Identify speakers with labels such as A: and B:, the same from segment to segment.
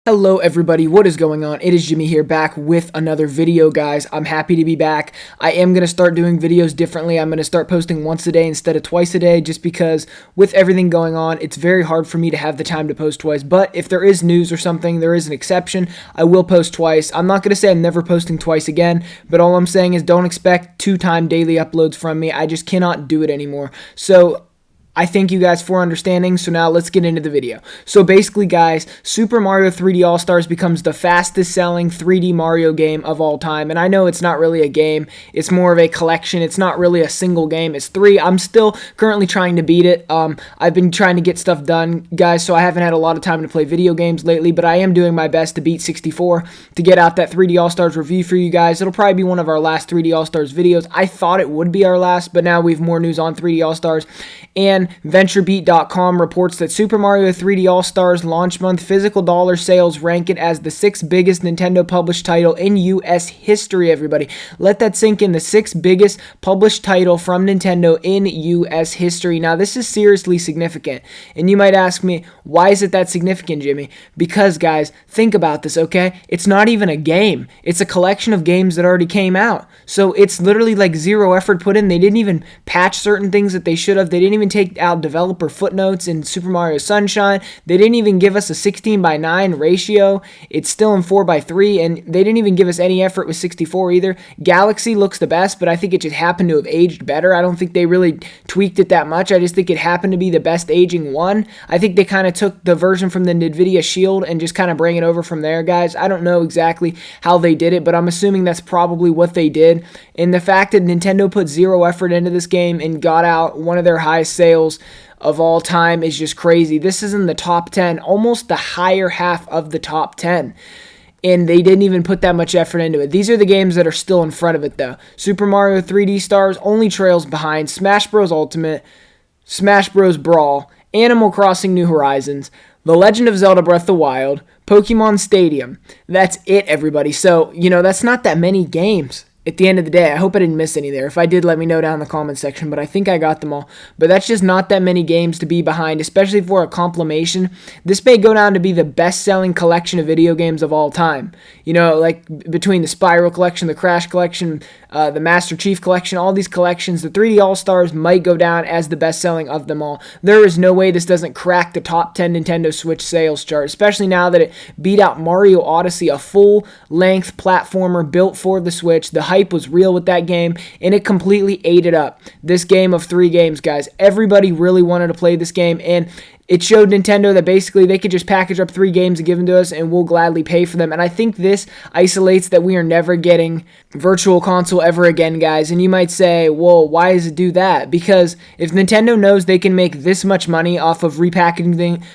A: Hello everybody, what is going on? It is Jimmy here, back with another video, guys. I'm happy to be back. I am going to start doing videos differently. I'm going to start posting once a day instead of twice a day, just because with everything going on, it's very hard for me to have the time to post twice. But if there is news or something, there is an exception, I will post twice. I'm not going to say I'm never posting twice again, but all I'm saying is don't expect 2-time daily uploads from me. I just cannot do it anymore. So I thank you guys for understanding, so now let's get into the video. So basically, guys, Super Mario 3D All-Stars becomes the fastest selling 3D Mario game of all time, and I know it's not really a game, it's more of a collection, it's not really a single game, it's 3. I'm still currently trying to beat it. I've been trying to get stuff done, guys, so I haven't had a lot of time to play video games lately, but I am doing my best to beat 64 to get out that 3D All-Stars review for you guys. It'll probably be one of our last 3D All-Stars videos. I thought it would be our last, but now we have more news on 3D All-Stars, and VentureBeat.com reports that Super Mario 3D All-Stars launch month physical dollar sales rank it as the 6th biggest Nintendo published title in US history, everybody. Let that sink in, the 6th biggest published title from Nintendo in US history. Now, this is seriously significant, and you might ask me, why is it that significant, Jimmy? Because, guys, think about this, okay? It's not even a game. It's a collection of games that already came out. So it's literally like zero effort put in. They didn't even patch certain things that they should have. They didn't even take out developer footnotes in Super Mario Sunshine. They didn't even give us a 16:9 ratio. It's still in 4:3, and they didn't even give us any effort with 64 either. Galaxy looks the best, but I think it just happened to have aged better. I don't think they really tweaked it that much. I just think it happened to be the best aging one. I think they kind of took the version from the NVIDIA Shield and just kind of bring it over from there, guys. I don't know exactly how they did it, but I'm assuming that's probably what they did. And the fact that Nintendo put zero effort into this game and got out one of their highest sales of all time is just crazy. This is in the top 10, almost the higher half of the top 10. And they didn't even put that much effort into it. These are the games that are still in front of it, though. Super Mario 3D Stars only trails behind Smash Bros. Ultimate, Smash Bros. Brawl, Animal Crossing New Horizons, The Legend of Zelda Breath of the Wild, Pokemon Stadium. That's it, everybody. So, that's not that many games. At the end of the day, I hope I didn't miss any there. If I did, let me know down in the comment section, but I think I got them all. But that's just not that many games to be behind, especially for a compilation. This may go down to be the best-selling collection of video games of all time. Like between the Spyro collection, the Crash collection, the Master Chief collection, all these collections, the 3D All-Stars might go down as the best-selling of them all. There is no way this doesn't crack the top 10 Nintendo Switch sales chart, especially now that it beat out Mario Odyssey, a full-length platformer built for the Switch. The hype was real with that game, and it completely ate it up. This game of 3 games, guys. Everybody really wanted to play this game, and it showed Nintendo that basically they could just package up 3 games and give them to us, and we'll gladly pay for them. And I think this isolates that we are never getting Virtual Console ever again, guys. And you might say, well, why does it do that? Because if Nintendo knows they can make this much money off of repackaging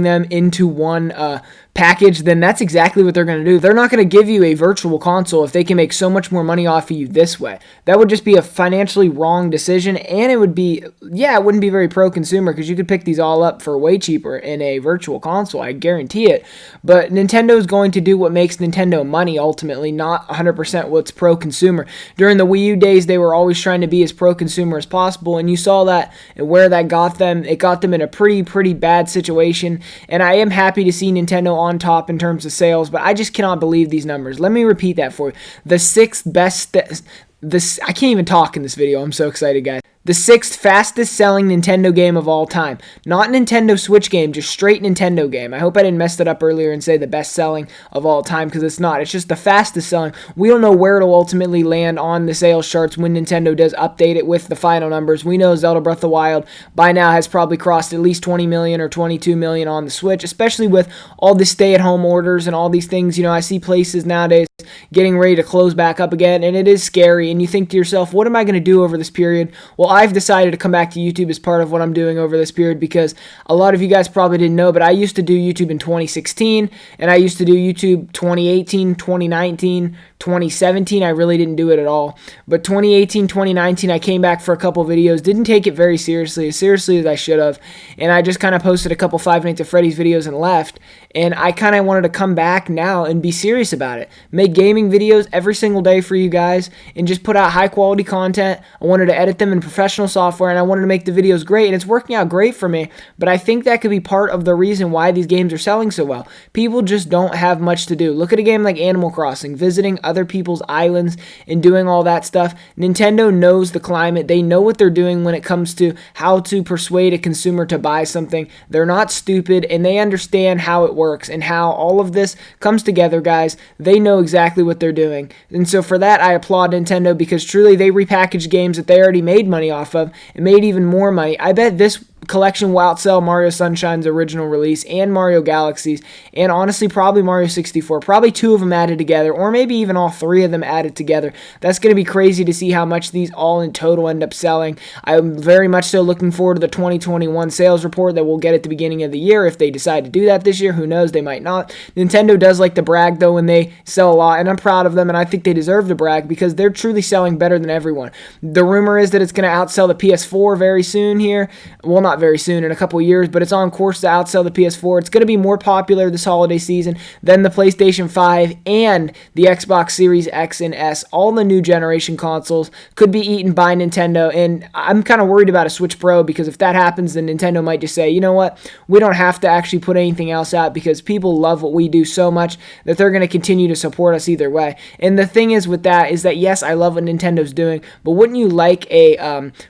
A: them into one package, then that's exactly what they're going to do. They're not going to give you a Virtual Console if they can make so much more money off of you this way. That would just be a financially wrong decision, and it would be, it wouldn't be very pro-consumer, because you could pick these all up for way cheaper in a Virtual Console, I guarantee it. But Nintendo's going to do what makes Nintendo money, ultimately, not 100% what's pro-consumer. During the Wii U days, they were always trying to be as pro-consumer as possible, and you saw that and where that got them. It got them in a pretty bad situation, and I am happy to see Nintendo on top in terms of sales, but I just cannot believe these numbers. Let me repeat that for you. The 6th best, I can't even talk in this video. I'm so excited, guys. The 6th fastest selling Nintendo game of all time. Not Nintendo Switch game, just straight Nintendo game. I hope I didn't mess that up earlier and say the best selling of all time, because it's not. It's just the fastest selling. We don't know where it'll ultimately land on the sales charts when Nintendo does update it with the final numbers. We know Zelda Breath of the Wild by now has probably crossed at least 20 million or 22 million on the Switch, especially with all the stay-at-home orders and all these things. I see places nowadays getting ready to close back up again, and it is scary, and you think to yourself, what am I going to do over this period? Well, I've decided to come back to YouTube as part of what I'm doing over this period, because a lot of you guys probably didn't know, but I used to do YouTube in 2016, and I used to do YouTube 2018, 2019, 2017, I really didn't do it at all. But 2018, 2019, I came back for a couple videos, didn't take it very seriously as I should have, and I just kind of posted a couple Five Nights at Freddy's videos and left. And I kind of wanted to come back now and be serious about it. Make gaming videos every single day for you guys and just put out high quality content. I wanted to edit them in professional professional software and I wanted to make the videos great, and it's working out great for me, but I think that could be part of the reason why these games are selling so well. People just don't have much to do. Look at a game like Animal Crossing, visiting other people's islands and doing all that stuff. Nintendo knows the climate. They know what they're doing when it comes to how to persuade a consumer to buy something. They're not stupid, and they understand how it works and how all of this comes together, guys. They know exactly what they're doing. And so for that, I applaud Nintendo, because truly they repackaged games that they already made money off of and made even more money. I bet this collection will outsell Mario Sunshine's original release and Mario Galaxy's, and honestly probably Mario 64. Probably two of them added together, or maybe even all three of them added together. That's going to be crazy to see how much these all in total end up selling. I'm very much so looking forward to the 2021 sales report that we'll get at the beginning of the year. If they decide to do that this year, who knows, they might not. Nintendo does like to brag though when they sell a lot, and I'm proud of them, and I think they deserve to brag because they're truly selling better than everyone. The rumor is that it's going to outsell the PS4 very soon here. Well, not very soon, in a couple years, but it's on course to outsell the PS4. It's going to be more popular this holiday season than the PlayStation 5 and the Xbox Series X and S. All the new generation consoles could be eaten by Nintendo, and I'm kind of worried about a Switch Pro, because if that happens, then Nintendo might just say, you know what, we don't have to actually put anything else out because people love what we do so much that they're going to continue to support us either way. And the thing is with that is that, yes, I love what Nintendo's doing, but wouldn't you like a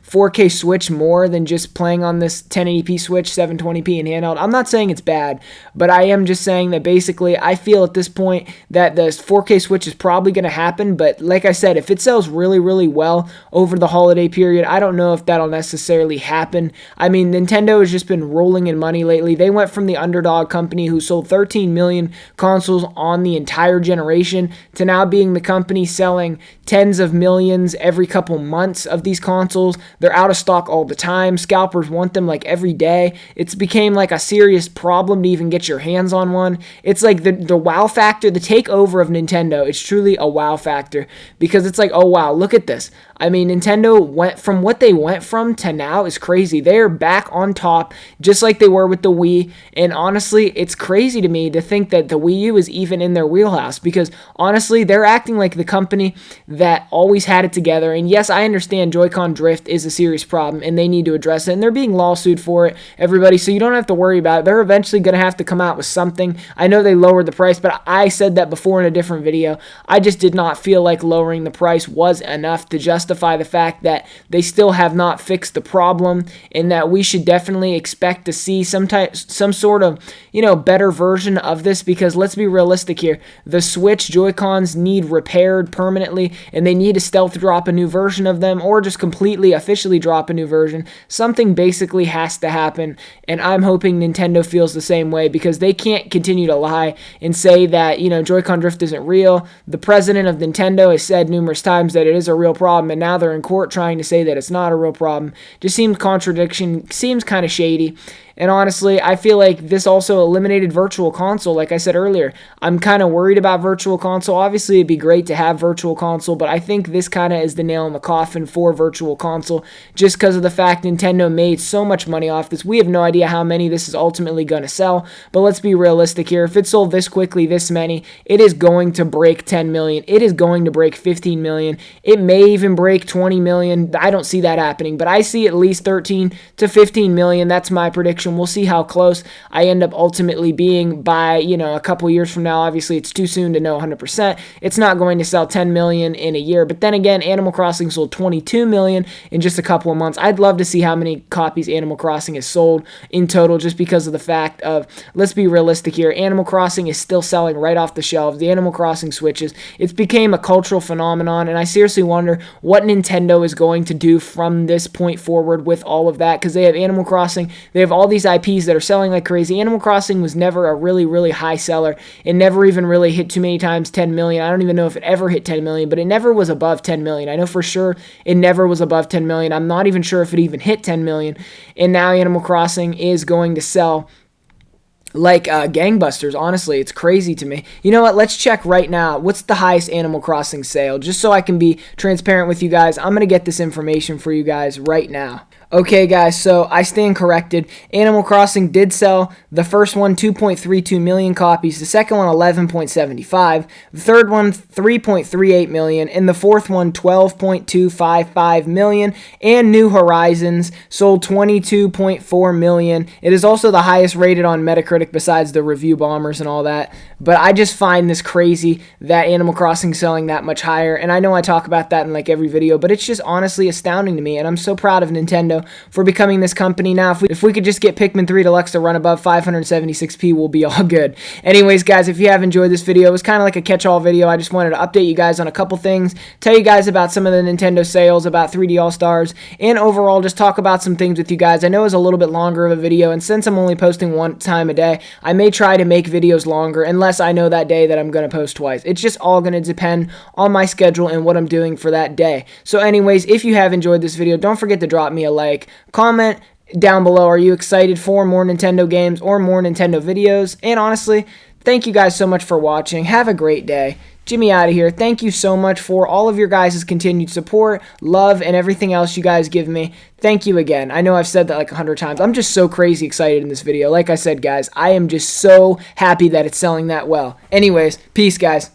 A: 4K Switch more than just playing on this 1080p Switch, 720p in handheld? I'm not saying it's bad, but I am just saying that basically I feel at this point that the 4K Switch is probably going to happen, but like I said, if it sells really, really well over the holiday period, I don't know if that'll necessarily happen. I mean, Nintendo has just been rolling in money lately. They went from the underdog company who sold 13 million consoles on the entire generation to now being the company selling tens of millions every couple months of these consoles. They're out of stock all the time. Scalpers want them like every day. It's became like a serious problem to even get your hands on one. It's like the wow factor, the takeover of Nintendo. It's truly a wow factor, because it's like, oh wow, look at this. I mean, Nintendo went from what they went from to now is crazy. They are back on top, just like they were with the Wii. And honestly, it's crazy to me to think that the Wii U is even in their wheelhouse, because honestly, they're acting like the company that always had it together. And yes, I understand Joy-Con drift is a serious problem and they need to address it, and they're being lawsuited for it, everybody, so you don't have to worry about it. They're eventually going to have to come out with something. I know they lowered the price, but I said that before in a different video. I just did not feel like lowering the price was enough to justify the fact that they still have not fixed the problem, and that we should definitely expect to see some sort of, better version of this, because let's be realistic here. The Switch Joy-Cons need repaired permanently, and they need to stealth drop a new version of them, or just completely officially drop a new version. Something basically has to happen, and I'm hoping Nintendo feels the same way, because they can't continue to lie and say that, Joy-Con drift isn't real. The president of Nintendo has said numerous times that it is a real problem, and now they're in court trying to say that it's not a real problem. Just seems contradiction, seems kind of shady. And honestly, I feel like this also eliminated Virtual Console. Like I said earlier, I'm kind of worried about Virtual Console. Obviously, it'd be great to have Virtual Console, but I think this kind of is the nail in the coffin for Virtual Console, just because of the fact Nintendo made so much money off this. We have no idea how many this is ultimately going to sell, but let's be realistic here. If it sold this quickly, this many, it is going to break 10 million. It is going to break 15 million. It may even break 20 million. I don't see that happening, but I see at least 13 to 15 million. That's my prediction. We'll see how close I end up ultimately being by, a couple years from now. Obviously, it's too soon to know 100%. It's not going to sell 10 million in a year. But then again, Animal Crossing sold 22 million in just a couple of months. I'd love to see how many copies Animal Crossing has sold in total, just because of the fact of, let's be realistic here, Animal Crossing is still selling right off the shelves. The Animal Crossing Switches, it's became a cultural phenomenon, and I seriously wonder what Nintendo is going to do from this point forward with all of that, because they have Animal Crossing, they have all these IPs that are selling like crazy. Animal Crossing was never a really, really high seller. It never even really hit too many times 10 million. I don't even know if it ever hit 10 million, but it never was above 10 million. I know for sure it never was above 10 million. I'm not even sure if it even hit 10 million. And now Animal Crossing is going to sell like gangbusters. Honestly, it's crazy to me. You know what? Let's check right now. What's the highest Animal Crossing sale? Just so I can be transparent with you guys, I'm going to get this information for you guys right now. Okay, guys, so I stand corrected. Animal Crossing did sell. The first one, 2.32 million copies. The second one, 11.75. The third one, 3.38 million. And the fourth one, 12.255 million. And New Horizons sold 22.4 million. It is also the highest rated on Metacritic besides the review bombers and all that. But I just find this crazy that Animal Crossing is selling that much higher. And I know I talk about that in like every video, but it's just honestly astounding to me. And I'm so proud of Nintendo for becoming this company. Now, if we could just get Pikmin 3 Deluxe to run above 576p, we'll be all good. Anyways, guys, if you have enjoyed this video, it was kind of like a catch-all video. I just wanted to update you guys on a couple things, tell you guys about some of the Nintendo sales, about 3D All-Stars, and overall just talk about some things with you guys. I know it was a little bit longer of a video, and since I'm only posting one time a day, I may try to make videos longer unless I know that day that I'm going to post twice. It's just all going to depend on my schedule and what I'm doing for that day. So anyways, if you have enjoyed this video, don't forget to drop me a like. Comment down below, are you excited for more Nintendo games or more Nintendo videos? And honestly, thank you guys so much for watching. Have a great day. Jimmy out of here. Thank you so much for all of your guys' continued support, love, and everything else you guys give me. Thank you again. I know I've said that like 100 times. I'm just so crazy excited in this video. Like I said, guys, I am just so happy that it's selling that well. Anyways, peace, guys.